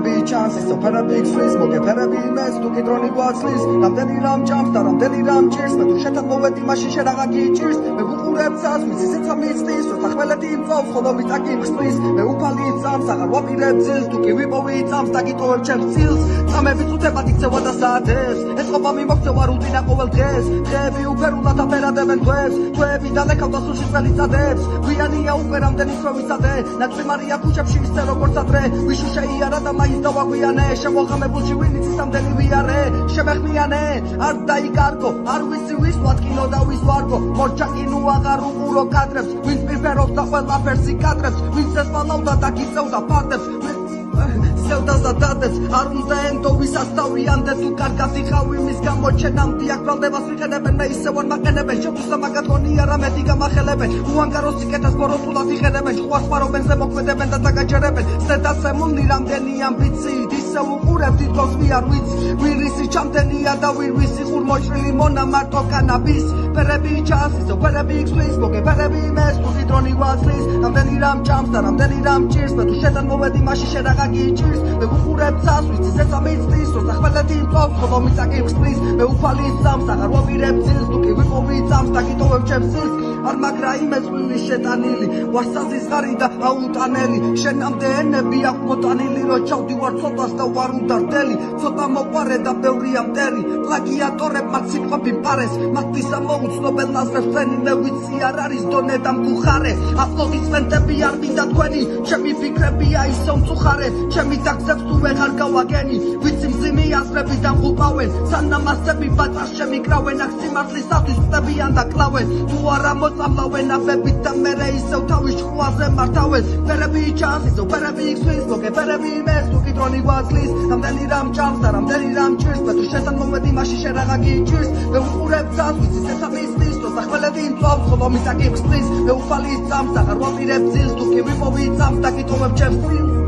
ფერები ჩანსის ფერები ქსრის მოგეფერები იმეს თუ კიდრონი გვაცლის რამდენი რამ ჭამს და რამდენი რამ ჭირს მე თუ შეთად მოვედი მაშინ შერაღა გიჭირს მე ვუყურებ ცას ვიცი სიცა მიწის როცა ხველეთი იმწავს ხოლო მიწაკი მხსნის მე უფალი წამს აღარ ვაპირებ ძილს თუ კი ვიპოვი წამს და გიტოვებ ჩემს წილს წამები წუთებად იქცევა და საათებს ეს ყოფა მიმოქცევა რუტინა ყოველ დღეს დღეები უფერულად აფერადებენ თვეებს თვეები დალექავდა სულში წელი წადებს გვიანია უკვე რამდენი თვე ვისადე ნაცრიმარია ქუჩებში ისე როგორც ადრე ვიშუ შეიარა და მაინც დავაგვიანე შემოღამებულში ვინ იცის ამდენი ვიარე შემეხმიანე არ დაიკარგო არ ვიცი ვის ვატკინო და ვის ვარგო მორჩაკინუ აღარ უყურო კადრებს ვინც პირფერობს და ყველაფერს იკადრებს ვინც ესპალავდა და გიწევდა ფაქტებს სევდას და დადებს არ უნდა ენდო ვისაც დავიანდე თუ კარგად იხავი მის გამოჩენამდე აქ ვალდებას ვიხენებენ მე ისევ არ მაყენებენ შეგვისა მაგათ გონია რამეთი გამახელებენ უანგაროს სიკეთას ბოროტულად იხენებენ ხვას პარობენ ზემოქმედებენ და დაგაჯერებენ ზედაცემული რამდენი ამბიციით ისევ უყურებ თითქოს ვიარ ვიცი ვინ რისი ჩამდენია და ვინ ვისი ხურმოჭრილი მონა მარტო კანაბის ფერები ჩანსის ფერები ქსვის მოგეფერები იმეს თუ კიდრონი გვაცლის რამდენი რამ ჭამს და რამდენი რამ ჭირს მე თუ შედან მოვედი მაშინ შერაღა გიჭირს მე ვუყურებ ცას ვიცი სეცა მიწის როცა ხველეთი იმწავს ხოლო მიწაკი მხსნის მე უფალი წამს აღარ ვაპირებ ძილს თუ კი ვიპოვი წამს და გიტოვებ ჩემს წილს არ მაგრა იმეს ვილი შეტანილი ვარ საზიზღარი და აუტანელი შენამდე ენები აქ მოტანილი რო ჩავდივარ ცოტას და ვარ უდარდელი ცოტა მოყარე და ბევრია მტერი პლაგიატორებმა სიტყვები პარეს მათისა მოუცნობელ ნაზრებს წენი მე ვიცი არ არის დონე და მგუხარე აპლოდისმენტები არ მინდა თქვენი ჩემი ფიქრებია ისო მწუხარე ჩემი დაგზებს თუ ვეღარ გავაგენი ვიცი მძიმე აზრები დამღუპავენ სანამასები ბაწარს შემიკრავენ აქ სიმართლისათვის ხდებიან და კლავენ თუ არა მოწამლავენ აბებით და მერე ისევ თავის ჭკუაზე მართავენ ფერები ჩანსის ფერები ქსვის მოგეფერები იმეს თუ კიდრონი გვაცლის რამდენი რამ ჭამს და რამდენი რამ ჭირს მე თუ შედან მოვედი მაშინ შერაღა გიჭირს მე ვუყურებ ცას ვიცი სეცა მიწის როცა ხველეთი იმწავს ხოლო მიწაკი მხსნის მე უფალი წამს აღარ ვაპირებ ძილს თუ კი ვიპოვი წამს და გიტოვებ ჩემს წილს